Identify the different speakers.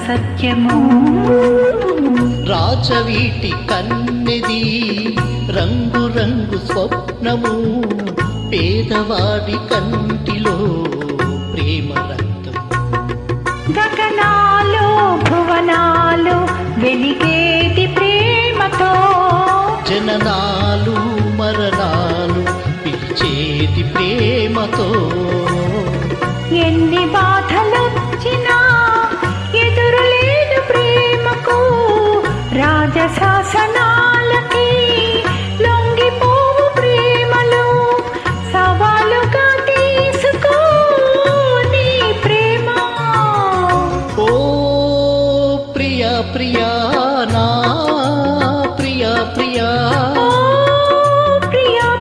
Speaker 1: సత్యము.
Speaker 2: రాచవీటి కన్నెది రంగు రంగు స్వప్నము, పేదవాడి కంటిలో ప్రేమ రక్తం.
Speaker 1: గగనాలు భువనాలు వెలిగేటి ప్రేమతో,
Speaker 2: జననాలు మరణాలు పిలిచేది ప్రేమతో.